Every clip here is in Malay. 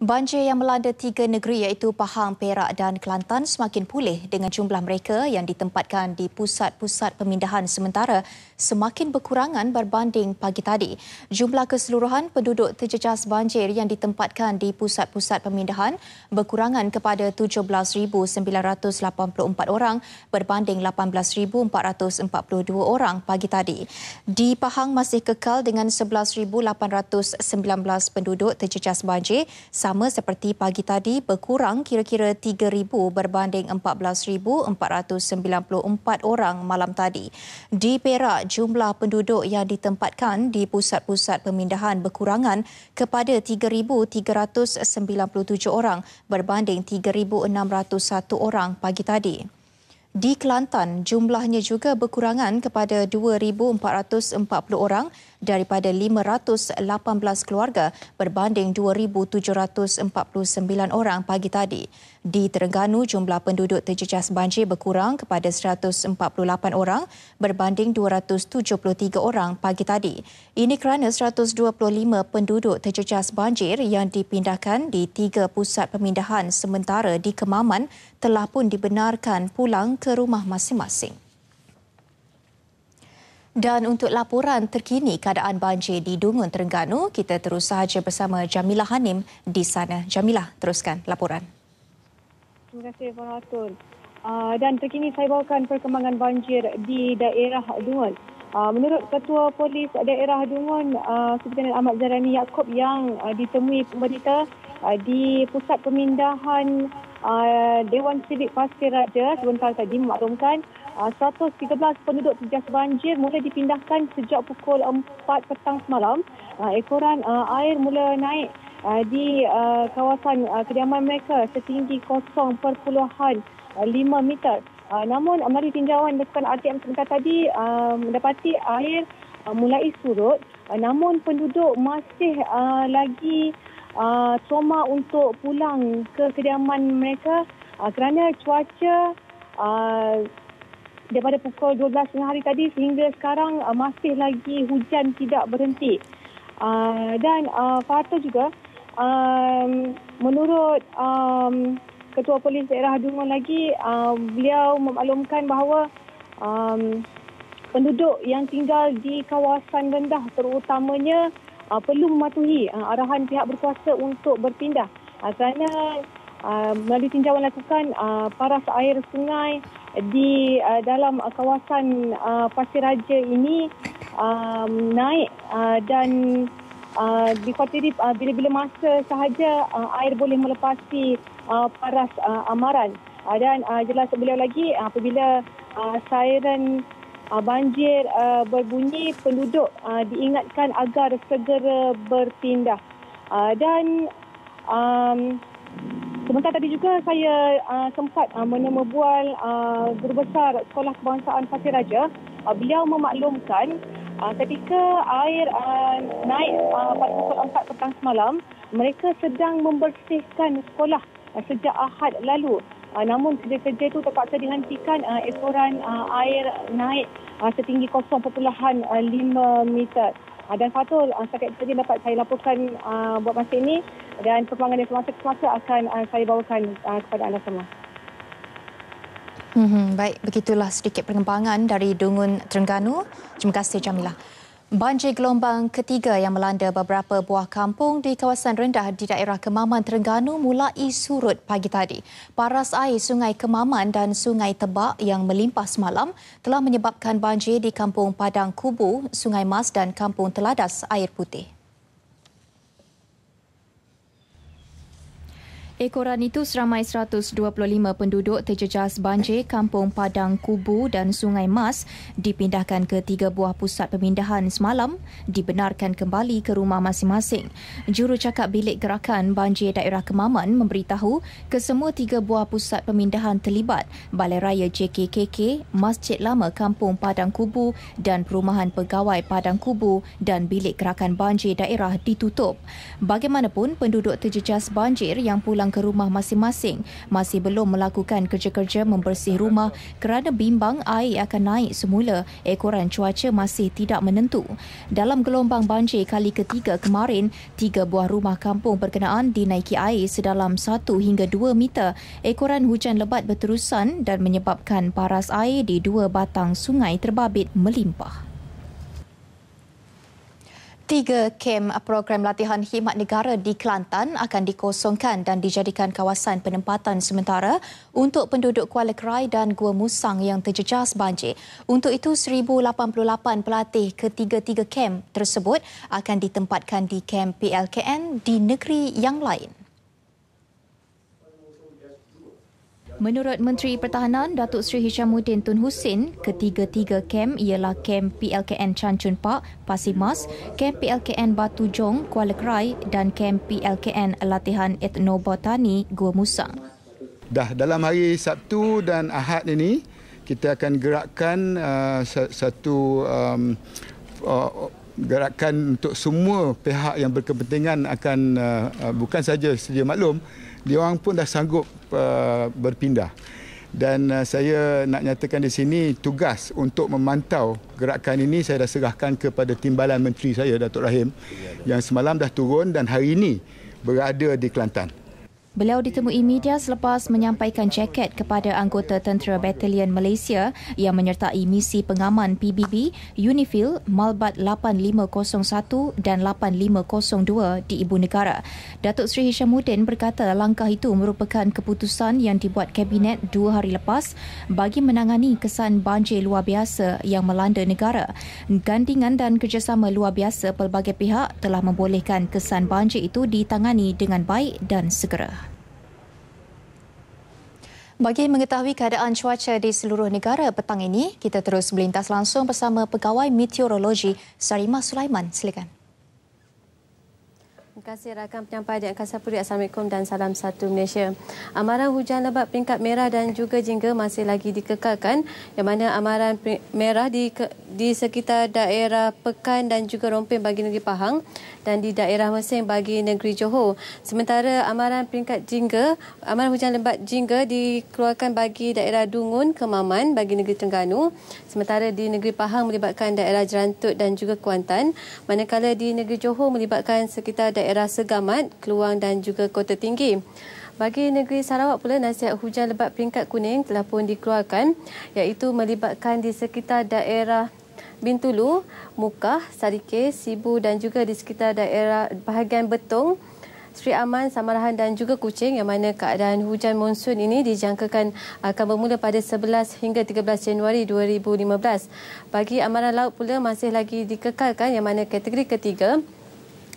Banjir yang melanda tiga negeri iaitu Pahang, Perak dan Kelantan semakin pulih dengan jumlah mereka yang ditempatkan di pusat-pusat pemindahan sementara semakin berkurangan berbanding pagi tadi. Jumlah keseluruhan penduduk terjejas banjir yang ditempatkan di pusat-pusat pemindahan berkurangan kepada 17,984 orang berbanding 18,442 orang pagi tadi. Di Pahang masih kekal dengan 11,819 penduduk terjejas banjir, sama seperti pagi tadi berkurang kira-kira 3,000 berbanding 14,494 orang malam tadi. Di Perak, jumlah penduduk yang ditempatkan di pusat-pusat pemindahan berkurangan kepada 3,397 orang berbanding 3,601 orang pagi tadi. Di Kelantan, jumlahnya juga berkurangan kepada 2,440 orang daripada 518 keluarga berbanding 2,749 orang pagi tadi. Di Terengganu, jumlah penduduk terjejas banjir berkurang kepada 148 orang berbanding 273 orang pagi tadi. Ini kerana 125 penduduk terjejas banjir yang dipindahkan di 3 pusat pemindahan sementara di Kemaman telah pun dibenarkan pulang ke rumah masing-masing. Dan untuk laporan terkini keadaan banjir di Dungun, Terengganu, kita terus sahaja bersama Jamilah Hanim di sana. Jamilah, teruskan laporan. Terima kasih, Faratul. Dan terkini saya bawakan perkembangan banjir di daerah Dungun. Menurut Ketua Polis Daerah Dungun, Superintendent Ahmad Zarani Yaakob yang ditemui pemberita di pusat pemindahan Dewan Sidik Pasir Raja sebentar tadi memaklumkan 113 penduduk terjejas banjir mula dipindahkan sejak pukul 4 petang semalam. Ekoran air mula naik di kawasan kediaman mereka setinggi 0.5 meter. Namun melalui tinjauan dilakukan RTM sebentar tadi mendapati air mulai surut, namun penduduk masih lagi trauma untuk pulang ke kediaman mereka kerana cuaca daripada pukul 12 tengah hari tadi sehingga sekarang masih lagi hujan tidak berhenti. Dan Fatul juga menurut Ketua Polis Daerah Dungun lagi, beliau memaklumkan bahawa penduduk yang tinggal di kawasan rendah terutamanya perlu mematuhi arahan pihak berkuasa untuk berpindah kerana melalui tinjauan lakukan paras air sungai di dalam kawasan Pasir Raja ini naik dan dikhawatiri bila-bila masa sahaja air boleh melepasi paras amaran. Dan jelas beliau lagi apabila siren banjir berbunyi, penduduk diingatkan agar segera berpindah. Dan sebentar tadi juga saya sempat menemu bual Guru Besar Sekolah Kebangsaan Pasir Raja. Beliau memaklumkan ketika air naik pada pukul 4 petang semalam, mereka sedang membersihkan sekolah sejak Ahad lalu. Namun kerja-kerja itu terpaksa dihentikan ekoran air naik setinggi 0.5 meter. Dan Fatul, setakat saja dapat saya laporkan buat masa ini, dan perkembangan yang semasa akan saya bawakan kepada anda semua. Baik, begitulah sedikit perkembangan dari Dungun, Terengganu. Terima kasih, Jamilah. Banjir gelombang ketiga yang melanda beberapa buah kampung di kawasan rendah di daerah Kemaman, Terengganu mulai surut pagi tadi. Paras air Sungai Kemaman dan Sungai Tebak yang melimpah semalam telah menyebabkan banjir di Kampung Padang Kubu, Sungai Mas dan Kampung Teladas Air Putih. Ekoran itu seramai 125 penduduk terjejas banjir Kampung Padang Kubu dan Sungai Mas dipindahkan ke 3 buah pusat pemindahan semalam, dibenarkan kembali ke rumah masing-masing. Jurucakap Bilik Gerakan Banjir Daerah Kemaman memberitahu kesemua 3 buah pusat pemindahan terlibat Balai Raya JKKK, Masjid Lama Kampung Padang Kubu dan Perumahan Pegawai Padang Kubu dan Bilik Gerakan Banjir Daerah ditutup. Bagaimanapun, penduduk terjejas banjir yang pulang pulang ke rumah masing-masing masih belum melakukan kerja-kerja membersih rumah kerana bimbang air akan naik semula ekoran cuaca masih tidak menentu. Dalam gelombang banjir kali ketiga kemarin, 3 buah rumah kampung berkenaan dinaiki air sedalam 1 hingga 2 meter. Ekoran hujan lebat berterusan dan menyebabkan paras air di 2 batang sungai terbabit melimpah. 3 kem program latihan khidmat negara di Kelantan akan dikosongkan dan dijadikan kawasan penempatan sementara untuk penduduk Kuala Krai dan Gua Musang yang terjejas banjir. Untuk itu, 1,088 pelatih ketiga-tiga kem tersebut akan ditempatkan di kem PLKN di negeri yang lain. Menurut Menteri Pertahanan Datuk Seri Hishamuddin Tun Hussein, ketiga-tiga kem ialah kem PLKN Chancun Park, Pasir Mas, kem PLKN Batu Jong, Kuala Krai dan kem PLKN Latihan Etnobotani, Gua Musang. Dalam hari Sabtu dan Ahad ini, kita akan gerakkan satu gerakan untuk semua pihak yang berkepentingan akan bukan saja sedia maklum, diorang pun dah sanggup berpindah. Dan saya nak nyatakan di sini tugas untuk memantau gerakan ini saya dah serahkan kepada Timbalan Menteri saya Datuk Rahim yang semalam dah turun dan hari ini berada di Kelantan. Beliau ditemui media selepas menyampaikan jaket kepada anggota Tentera Batalion Malaysia yang menyertai misi pengaman PBB UNIFIL Malbat 8501 dan 8502 di Ibu Negara. Datuk Seri Hishamuddin berkata langkah itu merupakan keputusan yang dibuat Kabinet 2 hari lepas bagi menangani kesan banjir luar biasa yang melanda negara. Gandingan dan kerjasama luar biasa pelbagai pihak telah membolehkan kesan banjir itu ditangani dengan baik dan segera. Bagi mengetahui keadaan cuaca di seluruh negara petang ini, kita terus melintas langsung bersama Pegawai Meteorologi Sarimah Sulaiman. Silakan. Terima kasih rakan penyampai di Angkasa Puri. Assalamualaikum dan salam satu Malaysia. Amaran hujan lebat peringkat merah dan juga jingga masih lagi dikekalkan, yang mana amaran merah di sekitar daerah Pekan dan juga Rompin bagi negeri Pahang dan di daerah Mersing bagi negeri Johor. Sementara amaran peringkat jingga, amaran hujan lebat jingga dikeluarkan bagi daerah Dungun, Kemaman bagi negeri Terengganu. Sementara di negeri Pahang melibatkan daerah Jerantut dan juga Kuantan. Manakala di negeri Johor melibatkan sekitar daerah Segamat, Keluang dan juga Kota Tinggi. Bagi negeri Sarawak pula, nasihat hujan lebat peringkat kuning telah pun dikeluarkan, iaitu melibatkan di sekitar daerah Bintulu, Mukah, Sarikeh, Sibu dan juga di sekitar daerah bahagian Betong, Sri Aman, Samarahan dan juga Kuching, yang mana keadaan hujan monsun ini dijangkakan akan bermula pada 11 hingga 13 Januari 2015. Bagi amaran laut pula masih lagi dikekalkan, yang mana kategori ketiga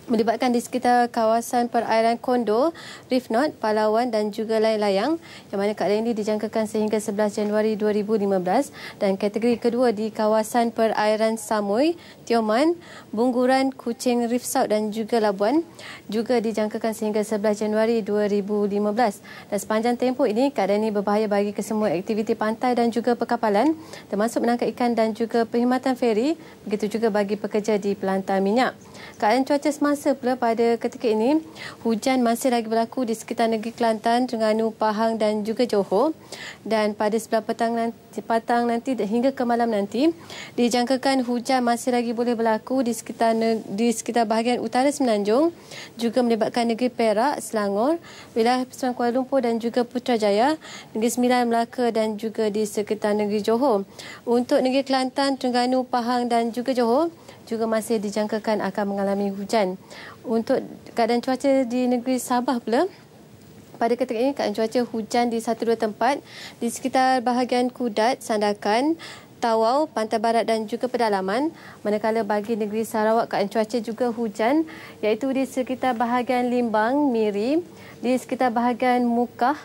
melibatkan di sekitar kawasan perairan Kondo, Reef Knot, Palawan dan juga Layang-Layang, yang mana keadaan ini dijangkakan sehingga 11 Januari 2015, dan kategori kedua di kawasan perairan Samui, Tioman, Bungguran, Kuching, Reef South dan juga Labuan juga dijangkakan sehingga 11 Januari 2015. Dan sepanjang tempoh ini, keadaan ini berbahaya bagi kesemua aktiviti pantai dan juga perkapalan, termasuk menangkap ikan dan juga perkhidmatan feri, begitu juga bagi pekerja di pelantar minyak. Keadaan cuaca semasa pula pada ketika ini, hujan masih lagi berlaku di sekitar negeri Kelantan, Terengganu, Pahang dan juga Johor. Dan pada sebelah petang nanti hingga ke malam nanti, dijangkakan hujan masih lagi boleh berlaku di sekitar bahagian utara Semenanjung, juga melibatkan negeri Perak, Selangor, wilayah Pesuruan Kuala Lumpur dan juga Putrajaya, Negeri Sembilan, Melaka dan juga di sekitar negeri Johor. Untuk negeri Kelantan, Terengganu, Pahang dan juga Johor juga masih dijangkakan akan mengalami hujan. Untuk keadaan cuaca di negeri Sabah pula, pada ketika ini keadaan cuaca hujan di 1-2 tempat di sekitar bahagian Kudat, Sandakan, Tawau, Pantai Barat dan juga pedalaman. Manakala bagi negeri Sarawak, keadaan cuaca juga hujan, iaitu di sekitar bahagian Limbang, Miri, di sekitar bahagian Mukah,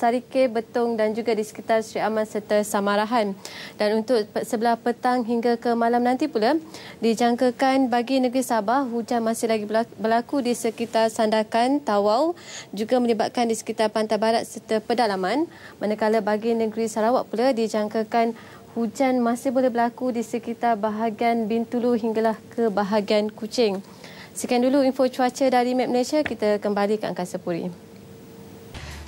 Sarikeh, Betong dan juga di sekitar Sri Aman serta Samarahan. Dan untuk sebelah petang hingga ke malam nanti pula, dijangkakan bagi negeri Sabah, hujan masih lagi berlaku di sekitar Sandakan, Tawau, juga melibatkan di sekitar Pantai Barat serta pedalaman. Manakala bagi negeri Sarawak pula, dijangkakan hujan masih boleh berlaku di sekitar bahagian Bintulu hinggalah ke bahagian Kuching. Sekian dulu info cuaca dari Map Malaysia. Kita kembali ke Angkasa Puri.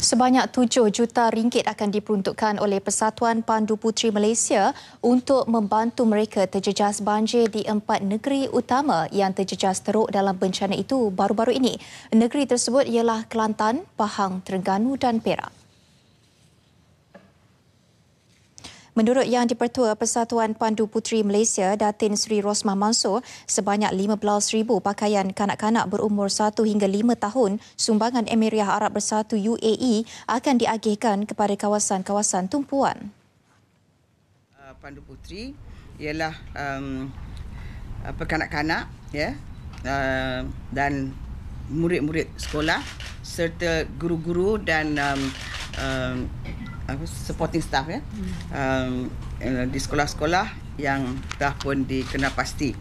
Sebanyak 7 juta ringgit akan diperuntukkan oleh Persatuan Pandu Puteri Malaysia untuk membantu mereka terjejas banjir di 4 negeri utama yang terjejas teruk dalam bencana itu baru-baru ini. Negeri tersebut ialah Kelantan, Pahang, Terengganu dan Perak. Menurut Yang di-Pertua Persatuan Pandu Puteri Malaysia, Datin Sri Rosmah Mansor, sebanyak 15,000 pakaian kanak-kanak berumur 1 hingga 5 tahun sumbangan Emiriah Arab Bersatu UAE akan diagihkan kepada kawasan-kawasan tumpuan. Pandu Puteri ialah kanak-kanak dan murid-murid sekolah serta guru-guru dan supporting staff di sekolah-sekolah yang dah pun dikenal pasti.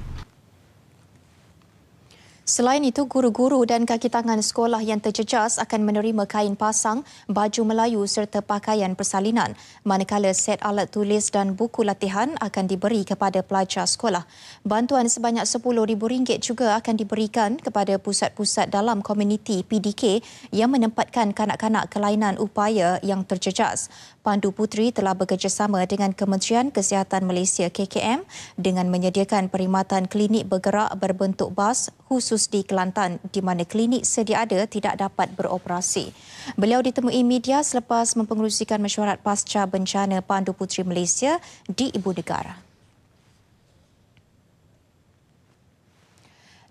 Selain itu, guru-guru dan kaki tangan sekolah yang terjejas akan menerima kain pasang, baju Melayu serta pakaian persalinan, manakala set alat tulis dan buku latihan akan diberi kepada pelajar sekolah. Bantuan sebanyak RM10,000 juga akan diberikan kepada pusat-pusat dalam komuniti PDK yang menempatkan kanak-kanak kelainan upaya yang terjejas. Pandu Puteri telah bekerjasama dengan Kementerian Kesihatan Malaysia KKM dengan menyediakan perkhidmatan klinik bergerak berbentuk bas khusus di Kelantan di mana klinik sedia ada tidak dapat beroperasi. Beliau ditemui media selepas mempengerusikan mesyuarat pasca bencana Pandu Puteri Malaysia di Ibu Negara.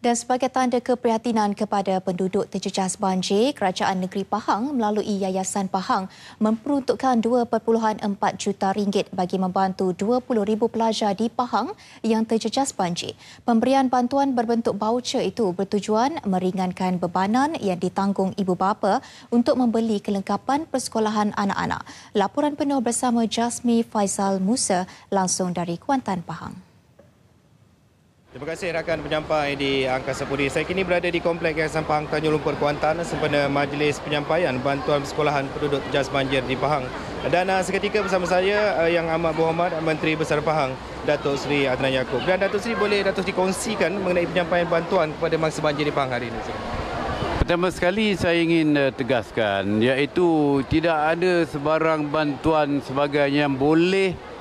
Dan sebagai tanda keprihatinan kepada penduduk terjejas banjir, Kerajaan Negeri Pahang melalui Yayasan Pahang memperuntukkan RM2.4 juta bagi membantu 20,000 pelajar di Pahang yang terjejas banjir. Pemberian bantuan berbentuk voucher itu bertujuan meringankan bebanan yang ditanggung ibu bapa untuk membeli kelengkapan persekolahan anak-anak. Laporan penuh bersama Jasmi Faisal Musa langsung dari Kuantan, Pahang. Terima kasih rakan penyampai di Angkasa Puri. Saya kini berada di Kompleks Yayasan Pahang Tanjung Lumpur, Kuantan sempena majlis penyampaian bantuan persekolahan penduduk terjejas banjir di Pahang. Dan seketika bersama saya Yang Amat Berhormat Menteri Besar Pahang, Datuk Seri Adnan Yaakob. Dan Datuk Seri, boleh Datuk Seri kongsikan mengenai penyampaian bantuan kepada mangsa banjir di Pahang hari ini? Pertama sekali saya ingin tegaskan iaitu tidak ada sebarang bantuan sebagainya yang boleh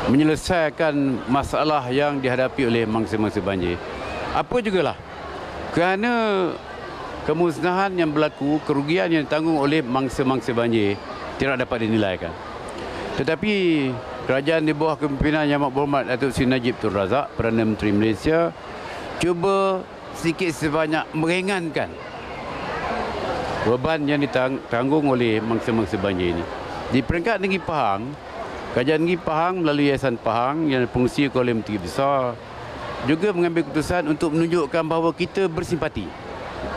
menyelesaikan masalah yang dihadapi oleh mangsa-mangsa banjir. Apa jugalah, kerana kemusnahan yang berlaku, kerugian yang ditanggung oleh mangsa-mangsa banjir tidak dapat dinilaikan. Tetapi kerajaan di bawah kepimpinan Yang Amat Berhormat Datuk Seri Najib Tun Razak, Perdana Menteri Malaysia, cuba sedikit sebanyak meringankan beban yang ditanggung oleh mangsa-mangsa banjir ini. Di peringkat negeri Pahang, Kerajaan Negeri Pahang melalui Yayasan Pahang yang berfungsi oleh Menteri Besar juga mengambil keputusan untuk menunjukkan bahawa kita bersimpati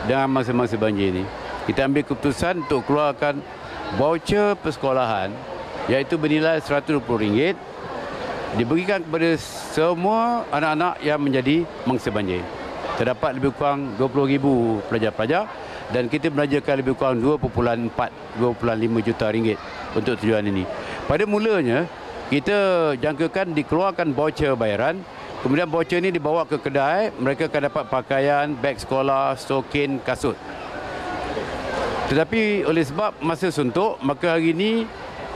dengan mangsa-mangsa banjir ini. Kita ambil keputusan untuk keluarkan voucher persekolahan iaitu bernilai RM120 diberikan kepada semua anak-anak yang menjadi mangsa banjir. Terdapat lebih kurang 20,000 pelajar-pelajar dan kita belajarkan lebih kurang RM2.5 juta untuk tujuan ini. Pada mulanya, kita jangkakan dikeluarkan voucher bayaran, kemudian voucher ini dibawa ke kedai, mereka akan dapat pakaian, beg sekolah, stokin, kasut. Tetapi oleh sebab masa suntuk, maka hari ini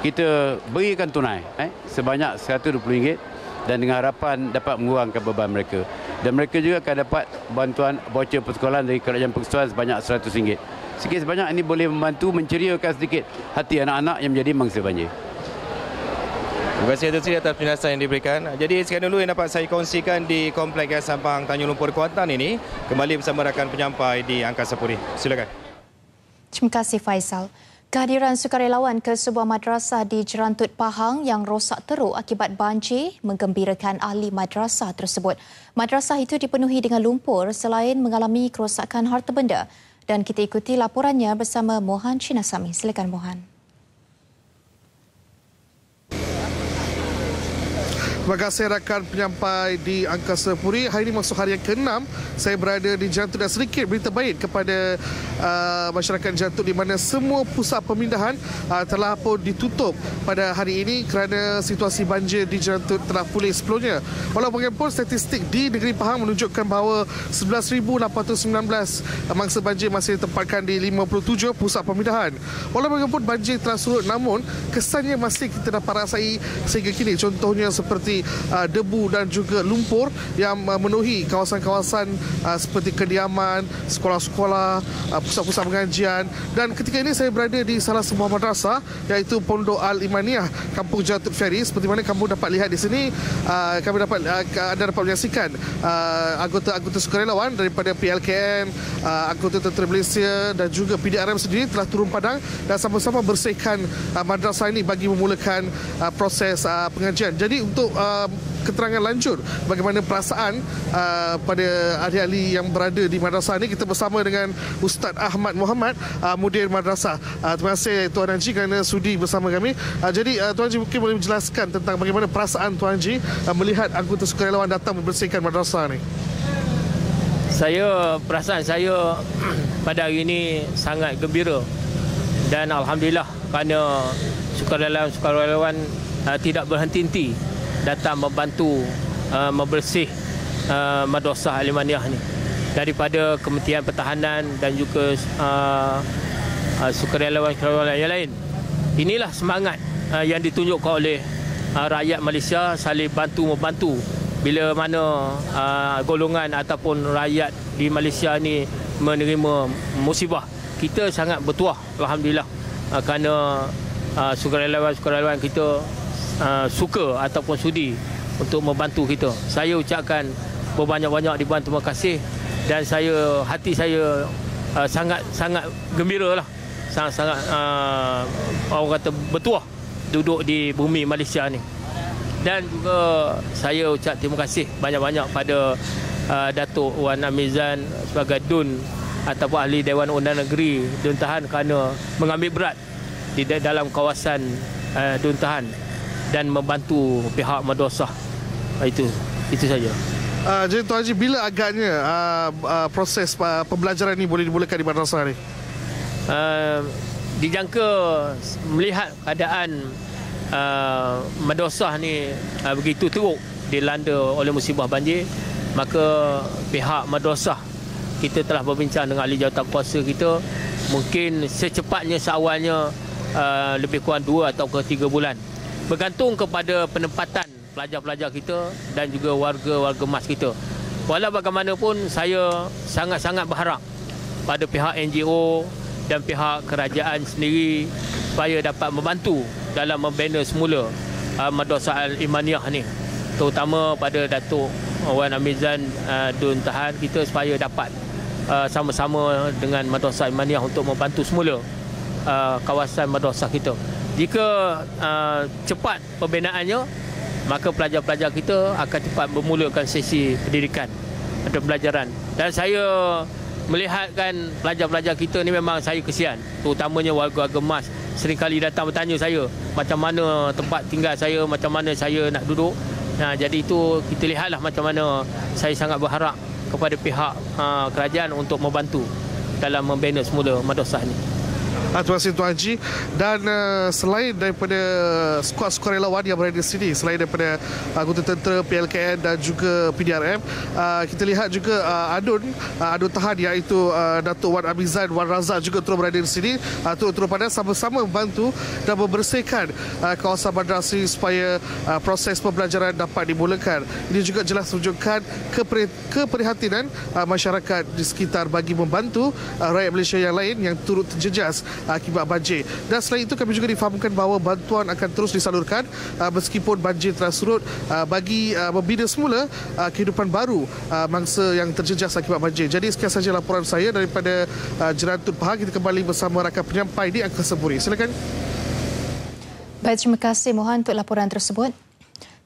kita berikan tunai sebanyak RM120 dan dengan harapan dapat mengurangkan beban mereka. Dan mereka juga akan dapat bantuan voucher persekolahan dari Kerajaan Persekutuan sebanyak RM100. Sikit sebanyak ini boleh membantu menceriakan sedikit hati anak-anak yang menjadi mangsa banjir. Terima kasih Datuk Seri atas penjelasan yang diberikan. Jadi sekian dulu yang dapat saya kongsikan di Kompleks Yayasan Pahang Tanjung Lumpur, Kuantan ini. Kembali bersama rakan penyampai di Angkasa Puri. Silakan. Terima kasih Faisal. Kehadiran sukarelawan ke sebuah madrasah di Jerantut Pahang yang rosak teruk akibat banjir menggembirakan ahli madrasah tersebut. Madrasah itu dipenuhi dengan lumpur selain mengalami kerosakan harta benda. Dan kita ikuti laporannya bersama Mohan Chinasami. Silakan Mohan. Terima kasih rakan penyampai di Angkasa Puri. Hari ini masuk hari yang ke-6 saya berada di Jantut dan sedikit berita baik kepada masyarakat Jantut di mana semua pusat pemindahan telah pun ditutup pada hari ini kerana situasi banjir di Jantut telah pulih sebelumnya. Walaupun statistik di negeri Pahang menunjukkan bahawa 11,819 mangsa banjir masih ditempatkan di 57 pusat pemindahan. Walaupun banjir telah surut, namun kesannya masih kita dapat rasai sehingga kini. Contohnya seperti debu dan juga lumpur yang memenuhi kawasan-kawasan seperti kediaman, sekolah-sekolah, pusat-pusat pengajian. Dan ketika ini saya berada di salah sebuah madrasah iaitu Pondok Al-Imaniyah, Kampung Jantut Ferry. Seperti mana kamu dapat lihat di sini, anda dapat menyaksikan anggota-anggota sukarelawan daripada PLKN, anggota Tentera Malaysia dan juga PDRM sendiri telah turun padang dan sama-sama bersihkan madrasah ini bagi memulakan proses pengajian. Jadi untuk keterangan lanjut bagaimana perasaan pada ahli-ahli yang berada di madrasah ini, kita bersama dengan Ustaz Ahmad Muhammad, mudir madrasah. Terima kasih Tuan Haji kerana sudi bersama kami. Jadi Tuan Haji mungkin boleh menjelaskan tentang bagaimana perasaan Tuan Haji melihat anggota sukarelawan datang membersihkan madrasah ini. Perasaan saya pada hari ini sangat gembira dan alhamdulillah kerana sukarelawan tidak berhenti-henti datang membantu membersih Madrasah Al-Imaniyah ni daripada Kementerian Pertahanan dan juga sukarelawan yang lain. Inilah semangat yang ditunjukkan oleh rakyat Malaysia saling bantu-membantu bila mana golongan ataupun rakyat di Malaysia ni menerima musibah. Kita sangat bertuah alhamdulillah kerana sukarelawan kita suka ataupun sudi untuk membantu kita. Saya ucapkan berbanyak-banyak ribuan terima kasih dan hati saya sangat gembira lah. Sangat orang kata bertuah duduk di bumi Malaysia ni. Dan juga saya ucap terima kasih banyak-banyak pada Datuk Wan Amizan sebagai DUN ataupun ahli Dewan Undang Negeri Dun Tahan kerana mengambil berat di dalam kawasan Dun Tahan dan membantu pihak madrasah. Itu saja. Jadi Tuan Haji, bila agaknya proses pembelajaran ini boleh dimulakan di madrasah ni? Dijangka melihat keadaan madrasah ni begitu teruk dilanda oleh musibah banjir, maka pihak madrasah kita telah berbincang dengan ahli jawatan kuasa kita, mungkin secepatnya seawalnya lebih kurang 2 atau 3 bulan. Bergantung kepada penempatan pelajar-pelajar kita dan juga warga-warga mas kita. Walau bagaimanapun saya sangat-sangat berharap pada pihak NGO dan pihak kerajaan sendiri supaya dapat membantu dalam membina semula Madrasah Al-Imaniyah ni, terutama pada Datuk Wan Amizan Dun Tahan kita supaya dapat sama-sama dengan Madrasah Al-Imaniyah untuk membantu semula kawasan madrasah kita. Jika cepat pembinaannya, maka pelajar-pelajar kita akan cepat memulakan sesi pendidikan atau pelajaran. Dan saya melihatkan pelajar-pelajar kita ni memang saya kesian, terutamanya warga-warga mas seringkali datang bertanya saya macam mana tempat tinggal saya, macam mana saya nak duduk. Jadi itu kita lihatlah macam mana. Saya sangat berharap kepada pihak kerajaan untuk membantu dalam membina semula madrasah ini. Terima kasih Tuan Haji. Dan selain daripada skuad sukarelawan yang berada di sini, selain daripada anggota tentera, PLKN dan juga PDRM, kita lihat juga Adun Tahan iaitu Datuk Wan Amizan Wan Razak juga turut berada di sini, turut pada sama-sama membantu dan membersihkan kawasan madrasah supaya proses pembelajaran dapat dimulakan. Ini juga jelas menunjukkan keprihatinan masyarakat di sekitar bagi membantu rakyat Malaysia yang lain yang turut terjejas akibat banjir. Dan selain itu kami juga difahamkan bahawa bantuan akan terus disalurkan meskipun banjir telah surut bagi membina semula kehidupan baru mangsa yang terjejas akibat banjir. Jadi sekian sahaja laporan saya daripada Jantut Pahang. Kita kembali bersama rakan penyampai di Angkasa Puri. Silakan. Baik, terima kasih Mohan untuk laporan tersebut.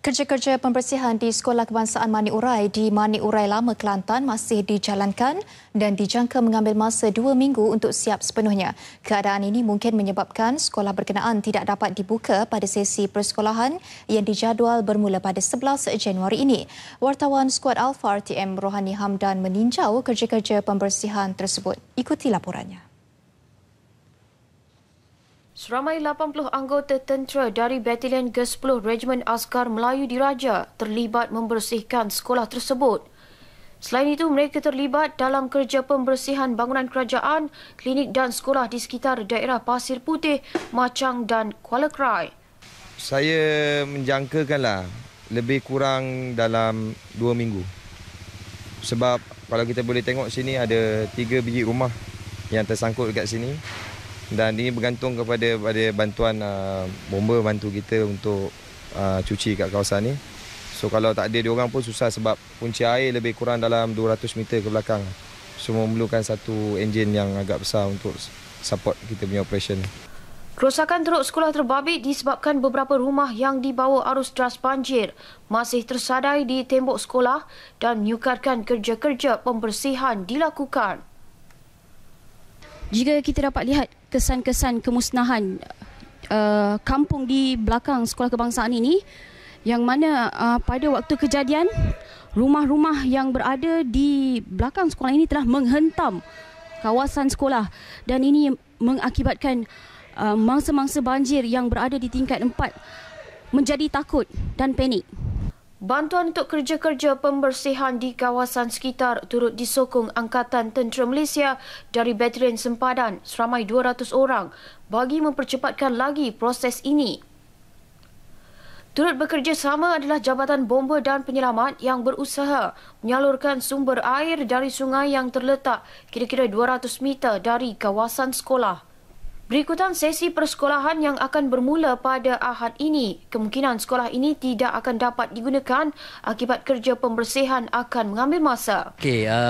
Kerja-kerja pembersihan di Sekolah Kebangsaan Mani Urai di Mani Urai Lama, Kelantan masih dijalankan dan dijangka mengambil masa 2 minggu untuk siap sepenuhnya. Keadaan ini mungkin menyebabkan sekolah berkenaan tidak dapat dibuka pada sesi persekolahan yang dijadual bermula pada 11 Januari ini. Wartawan Skuad Alpha RTM Rohani Hamdan meninjau kerja-kerja pembersihan tersebut. Ikuti laporannya. Seramai 80 anggota tentera dari Batalion ke-10 Regimen Askar Melayu Diraja terlibat membersihkan sekolah tersebut. Selain itu, mereka terlibat dalam kerja pembersihan bangunan kerajaan, klinik dan sekolah di sekitar daerah Pasir Putih, Machang dan Kuala Krai. Saya menjangkakanlah lebih kurang dalam 2 minggu. Sebab kalau kita boleh tengok sini ada 3 biji rumah yang tersangkut dekat sini. Dan ini bergantung kepada bantuan bomba bantu kita untuk cuci kat kawasan ni. So kalau tak ada diorang pun susah sebab punca air lebih kurang dalam 200 meter ke belakang. So memerlukan satu enjin yang agak besar untuk support kita punya operation. Kerosakan teruk sekolah terbabit disebabkan beberapa rumah yang dibawa arus deras banjir masih tersadai di tembok sekolah dan menyukarkan kerja-kerja pembersihan dilakukan. Jika kita dapat lihat kesan-kesan kemusnahan kampung di belakang sekolah kebangsaan ini, yang mana pada waktu kejadian rumah-rumah yang berada di belakang sekolah ini telah menghentam kawasan sekolah dan ini mengakibatkan mangsa-mangsa banjir yang berada di tingkat 4 menjadi takut dan panik. Bantuan untuk kerja-kerja pembersihan di kawasan sekitar turut disokong Angkatan Tentera Malaysia dari Batalion Sempadan seramai 200 orang bagi mempercepatkan lagi proses ini. Turut bekerjasama adalah Jabatan Bomba dan Penyelamat yang berusaha menyalurkan sumber air dari sungai yang terletak kira-kira 200 meter dari kawasan sekolah. Berikutan sesi persekolahan yang akan bermula pada Ahad ini. Kemungkinan sekolah ini tidak akan dapat digunakan akibat kerja pembersihan akan mengambil masa.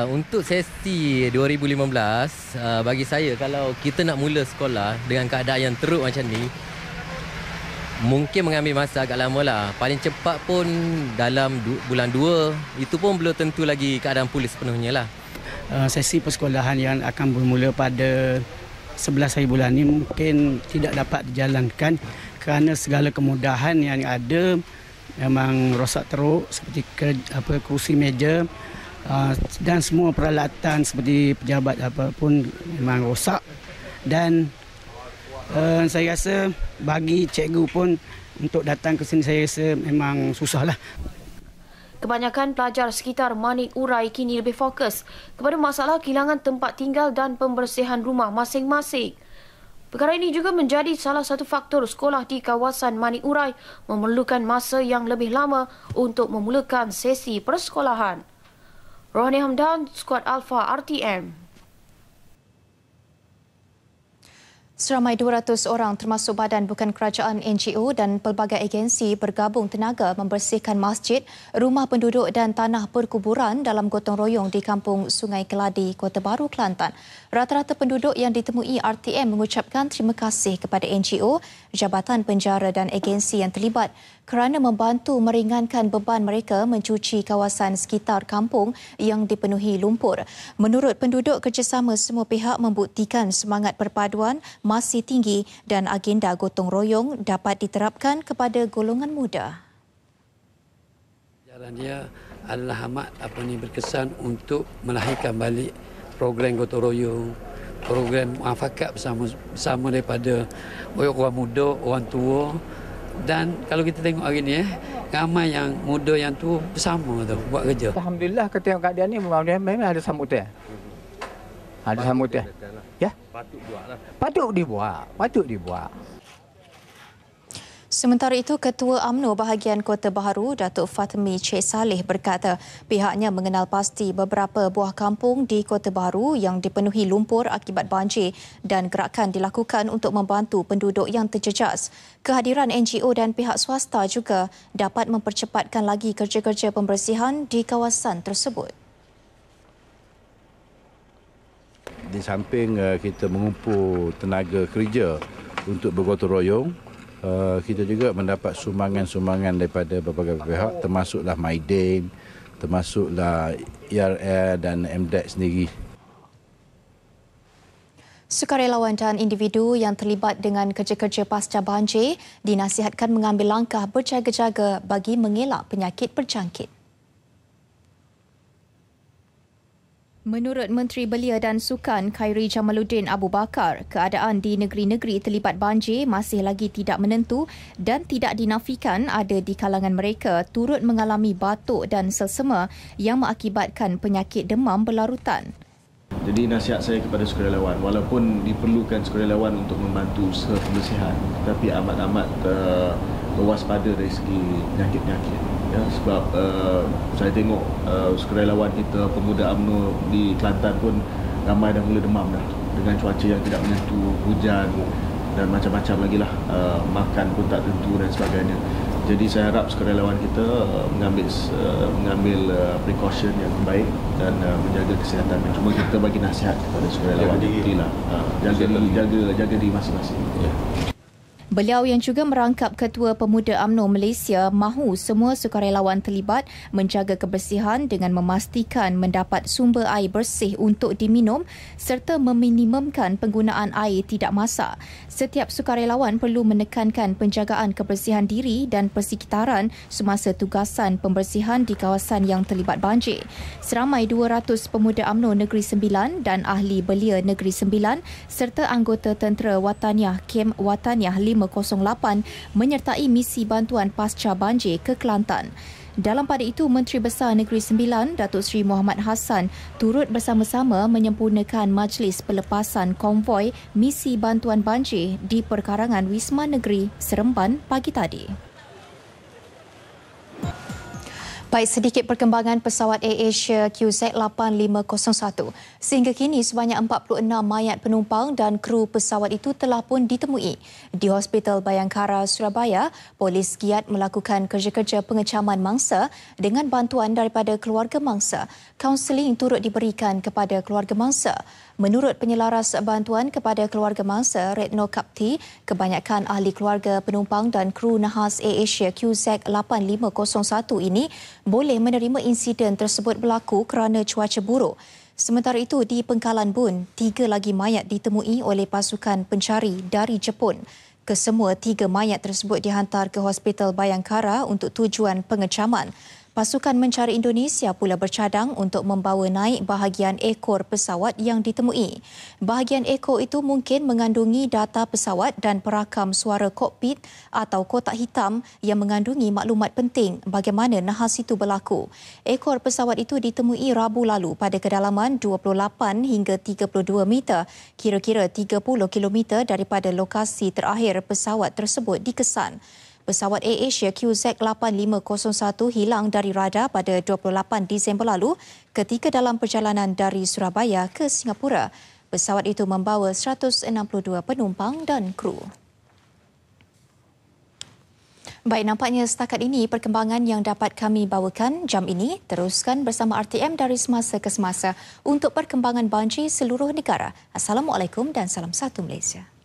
Untuk sesi 2015, bagi saya kalau kita nak mula sekolah dengan keadaan yang teruk macam ni, mungkin mengambil masa agak lama lah. Paling cepat pun dalam bulan 2, itu pun belum tentu lagi keadaan pulih sepenuhnya lah. Sesi persekolahan yang akan bermula pada 11 hari bulan ini mungkin tidak dapat dijalankan kerana segala kemudahan yang ada memang rosak teruk seperti kerusi meja dan semua peralatan seperti pejabat pun memang rosak dan saya rasa bagi cikgu pun untuk datang ke sini saya rasa memang susahlah. Kebanyakan pelajar sekitar Mani Urai kini lebih fokus kepada masalah kehilangan tempat tinggal dan pembersihan rumah masing-masing. Perkara ini juga menjadi salah satu faktor sekolah di kawasan Mani Urai memerlukan masa yang lebih lama untuk memulakan sesi persekolahan. Rohani Hamdan, Skuad Alpha RTM. Seramai 200 orang termasuk badan bukan kerajaan NGO dan pelbagai agensi bergabung tenaga membersihkan masjid, rumah penduduk dan tanah perkuburan dalam gotong royong di Kampung Sungai Keladi, Kota Baru, Kelantan. Rata-rata penduduk yang ditemui RTM mengucapkan terima kasih kepada NGO, jabatan penjara dan agensi yang terlibat kerana membantu meringankan beban mereka mencuci kawasan sekitar kampung yang dipenuhi lumpur. Menurut penduduk, kerjasama semua pihak membuktikan semangat perpaduan masih tinggi dan agenda gotong royong dapat diterapkan kepada golongan muda. Jalan dia adalah amat berkesan untuk melahirkan balik program gotong royong, program muafakat bersama daripada orang muda, orang tua. Dan kalau kita tengok hari ni ramai yang muda yang tu bersama tu buat kerja. Alhamdulillah ketika keadaan ni memang ada sambutan. Ada sambutan. Ya? Patut dibuat. Sementara itu, Ketua UMNO bahagian Kota Baharu, Datuk Fatmi Cik Saleh berkata pihaknya mengenal pasti beberapa buah kampung di Kota Baharu yang dipenuhi lumpur akibat banjir dan gerakan dilakukan untuk membantu penduduk yang terjejas. Kehadiran NGO dan pihak swasta juga dapat mempercepatkan lagi kerja-kerja pembersihan di kawasan tersebut. Di samping kita mengumpul tenaga kerja untuk bergotong royong, kita juga mendapat sumbangan-sumbangan daripada berbagai pihak, termasuklah Maidin, termasuklah ERL dan MDEC sendiri. Sukarelawan dan individu yang terlibat dengan kerja-kerja pasca banjir dinasihatkan mengambil langkah berjaga-jaga bagi mengelak penyakit berjangkit. Menurut Menteri Belia dan Sukan Khairi Jamaluddin Abu Bakar, keadaan di negeri-negeri terlibat banjir masih lagi tidak menentu dan tidak dinafikan ada di kalangan mereka turut mengalami batuk dan selsema yang mengakibatkan penyakit demam berlarutan. Jadi nasihat saya kepada sukarelawan, walaupun diperlukan sukarelawan untuk membantu usaha pembersihan, tapi amat-amat waspada dari segi penyakit-penyakit. Ya, sebab saya tengok sukarelawan kita, pemuda UMNO di Kelantan pun ramai dah mula demam dah dengan cuaca yang tidak menentu, hujan dan macam-macam lagi lah, makan pun tak tentu dan sebagainya. Jadi saya harap sukarelawan kita mengambil precaution yang baik dan menjaga kesihatan. Cuma kita bagi nasihat kepada sukarelawan, jaga diri masing-masing. Ya. Beliau yang juga merangkap Ketua Pemuda UMNO Malaysia mahu semua sukarelawan terlibat menjaga kebersihan dengan memastikan mendapat sumber air bersih untuk diminum serta meminimumkan penggunaan air tidak masak. Setiap sukarelawan perlu menekankan penjagaan kebersihan diri dan persekitaran semasa tugasan pembersihan di kawasan yang terlibat banjir. Seramai 200 pemuda UMNO Negeri Sembilan dan ahli belia Negeri Sembilan serta anggota tentera Wataniah Kem Wataniah 508 menyertai misi bantuan pasca banjir ke Kelantan. Dalam pada itu, Menteri Besar Negeri Sembilan, Datuk Seri Muhammad Hassan, turut bersama-sama menyempurnakan majlis pelepasan konvoi misi bantuan banjir di perkarangan Wisma Negeri Seremban pagi tadi. Baik, sedikit perkembangan pesawat AirAsia QZ8501. Sehingga kini sebanyak 46 mayat penumpang dan kru pesawat itu telah pun ditemui. Di Hospital Bayangkara, Surabaya, polis giat melakukan kerja-kerja pengecaman mangsa dengan bantuan daripada keluarga mangsa. Kaunseling turut diberikan kepada keluarga mangsa. Menurut penyelaras bantuan kepada keluarga mangsa, Retno Kapti, kebanyakan ahli keluarga penumpang dan kru nahas AirAsia QZ8501 ini boleh menerima insiden tersebut berlaku kerana cuaca buruk. Sementara itu, di Pengkalan Bun, 3 lagi mayat ditemui oleh pasukan pencari dari Jepun. Kesemua 3 mayat tersebut dihantar ke Hospital Bayangkara untuk tujuan pengecaman. Pasukan mencari Indonesia pula bercadang untuk membawa naik bahagian ekor pesawat yang ditemui. Bahagian ekor itu mungkin mengandungi data pesawat dan perakam suara kokpit atau kotak hitam yang mengandungi maklumat penting bagaimana nahas itu berlaku. Ekor pesawat itu ditemui Rabu lalu pada kedalaman 28 hingga 32 meter, kira-kira 30 kilometer daripada lokasi terakhir pesawat tersebut dikesan. Pesawat AirAsia QZ8501 hilang dari radar pada 28 Disember lalu ketika dalam perjalanan dari Surabaya ke Singapura. Pesawat itu membawa 162 penumpang dan kru. Baik, nampaknya setakat ini perkembangan yang dapat kami bawakan jam ini. Teruskan bersama RTM dari semasa ke semasa untuk perkembangan banjir seluruh negara. Assalamualaikum dan salam satu Malaysia.